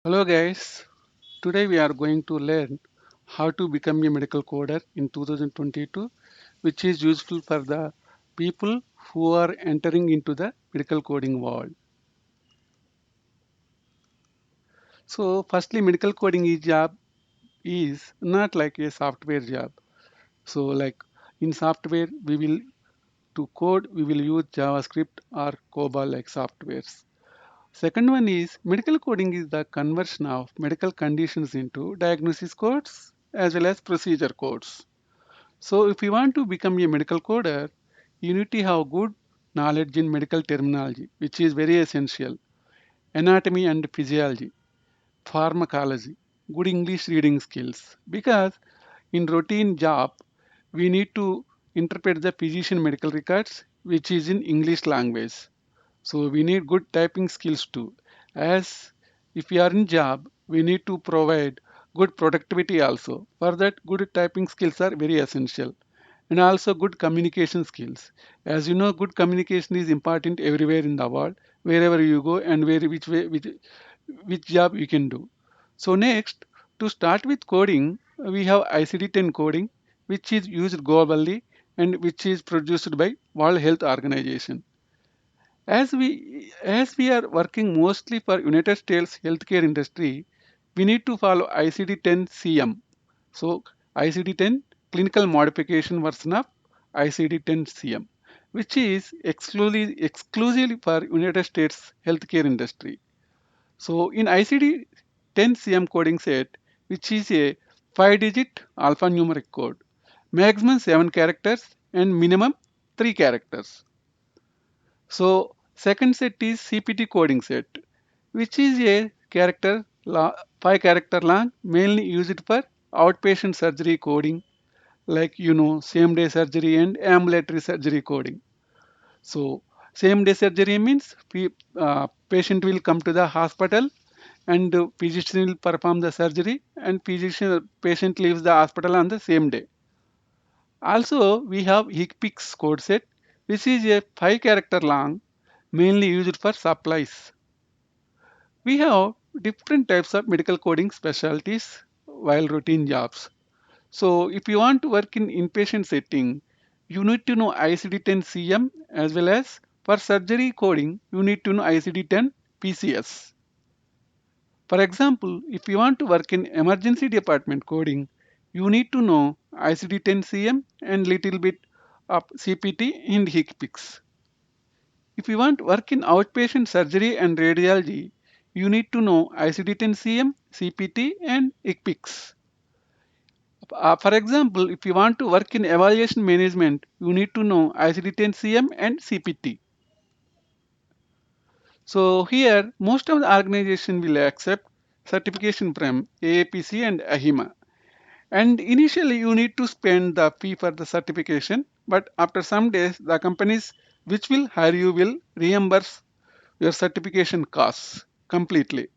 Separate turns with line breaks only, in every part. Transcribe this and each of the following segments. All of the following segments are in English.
Hello guys, today we are going to learn how to become a medical coder in 2022, which is useful for the people who are entering into the medical coding world. So firstly, medical coding job is not like a software job. So like in software, we will use JavaScript or COBOL like softwares. Second one is medical coding is the conversion of medical conditions into diagnosis codes as well as procedure codes. So if you want to become a medical coder, you need to have good knowledge in medical terminology, which is very essential. Anatomy and physiology, pharmacology, good English reading skills. Because in routine job, we need to interpret the physician medical records, which is in English language. So we need good typing skills too. As if we are in job, we need to provide good productivity also. For that, good typing skills are very essential. And also good communication skills. As you know, good communication is important everywhere in the world, wherever you go and which job you can do. So next, to start with coding, we have ICD-10 coding, which is used globally and which is produced by World Health Organization. As we are working mostly for United States healthcare industry, we need to follow ICD-10 CM. So ICD-10 clinical modification version of ICD-10 CM, which is exclusively for United States healthcare industry. So in ICD-10 CM coding set, which is a 5-digit alphanumeric code, maximum 7 characters and minimum 3 characters. So second set is CPT coding set, which is a 5 character long, mainly used for outpatient surgery coding, like same day surgery and ambulatory surgery coding. So same day surgery means patient will come to the hospital and physician will perform the surgery and patient leaves the hospital on the same day. Also, we have HICPICS code set, which is a 5 character long, mainly used for supplies. We have different types of medical coding specialties while routine jobs. So if you want to work in inpatient setting, you need to know ICD-10 CM as well as for surgery coding, you need to know ICD-10 PCS. For example, if you want to work in emergency department coding, you need to know ICD-10 CM and little bit of CPT and HICPICS. If you want to work in outpatient surgery and radiology, you need to know ICD-10 CM, CPT and HICPICS. For example, if you want to work in evaluation management, you need to know ICD-10 CM and CPT. So here, most of the organization will accept certification from AAPC and AHIMA. And initially, you need to spend the fee for the certification, but after some days, the companies which will hire you will reimburse your certification costs completely.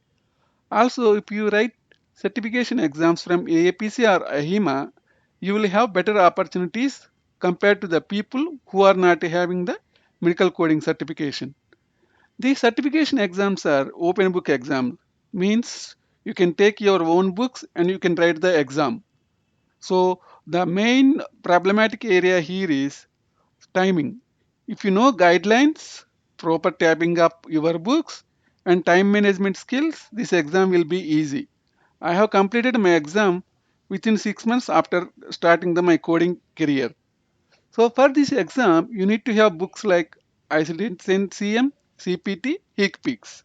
Also, if you write certification exams from AAPC or AHIMA, you will have better opportunities compared to the people who are not having the medical coding certification. These certification exams are open book exam, means you can take your own books and you can write the exam. So the main problematic area here is timing. If you know guidelines, proper tabbing up your books, and time management skills, this exam will be easy. I have completed my exam within 6 months after starting my coding career. So for this exam, you need to have books like ICD-10 CM, CPT, HICPICS.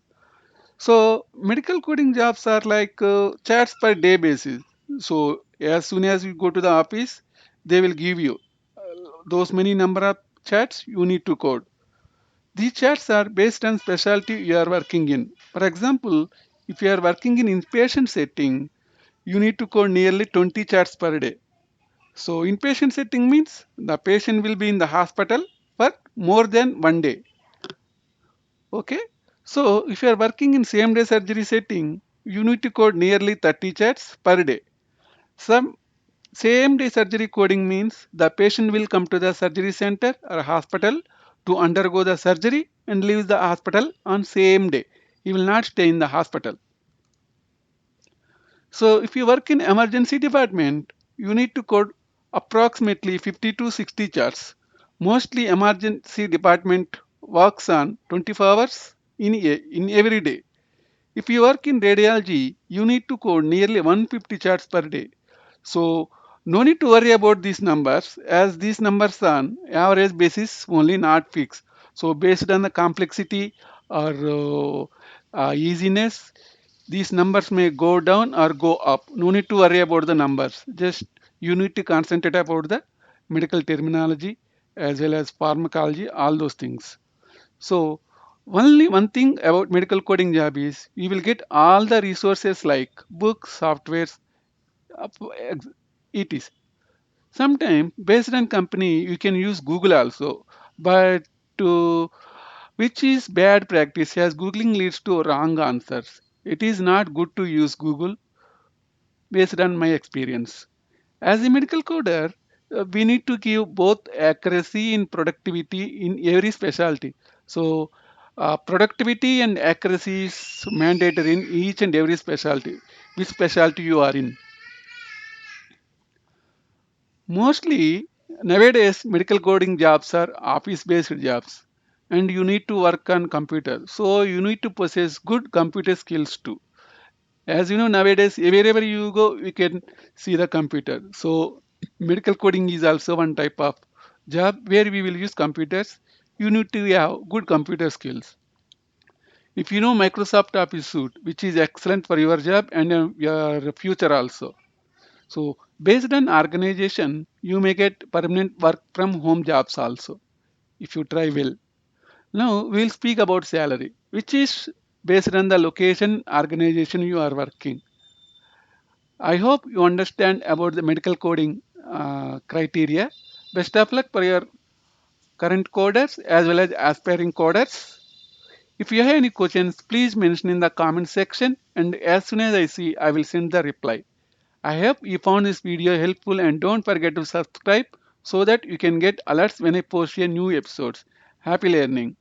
So medical coding jobs are like chats per day basis. So as soon as you go to the office, they will give you those many number of chats you need to code. These chats are based on specialty you are working in. For example, if you are working in inpatient setting, you need to code nearly 20 chats per day. So inpatient setting means the patient will be in the hospital for more than one day. Okay. So if you are working in same day surgery setting, you need to code nearly 30 chats per day. Some same day surgery coding means the patient will come to the surgery center or hospital to undergo the surgery and leave the hospital on same day. He will not stay in the hospital. So if you work in emergency department, you need to code approximately 50 to 60 charts. Mostly emergency department works on 24 hours in every day. If you work in radiology, you need to code nearly 150 charts per day. So no need to worry about these numbers as these numbers are on average basis only, not fixed. So based on the complexity or easiness, these numbers may go down or go up. No need to worry about the numbers. Just you need to concentrate about the medical terminology as well as pharmacology, all those things. So only one thing about medical coding job is you will get all the resources like books, softwares, etc. Sometimes based on company you can use Google also, but which is bad practice as Googling leads to wrong answers. It is not good to use Google based on my experience. As a medical coder, we need to give both accuracy and productivity in every specialty. So, productivity and accuracy is mandatory in each and every specialty. Which specialty you are in? Mostly nowadays, medical coding jobs are office-based jobs, and you need to work on computer. So you need to possess good computer skills too. As you know, nowadays, wherever you go, you can see the computer. So, medical coding is also one type of job where we will use computers. You need to have good computer skills. If you know Microsoft Office Suite, which is excellent for your job and your future also. So, based on organization, you may get permanent work from home jobs also if you try well. Now, we'll speak about salary, which is based on the location organization you are working. I hope you understand about the medical coding criteria. Best of luck for your current coders as well as aspiring coders. If you have any questions, please mention in the comment section and as soon as I see, I will send the reply. I hope you found this video helpful and don't forget to subscribe so that you can get alerts when I post a new episodes. Happy learning.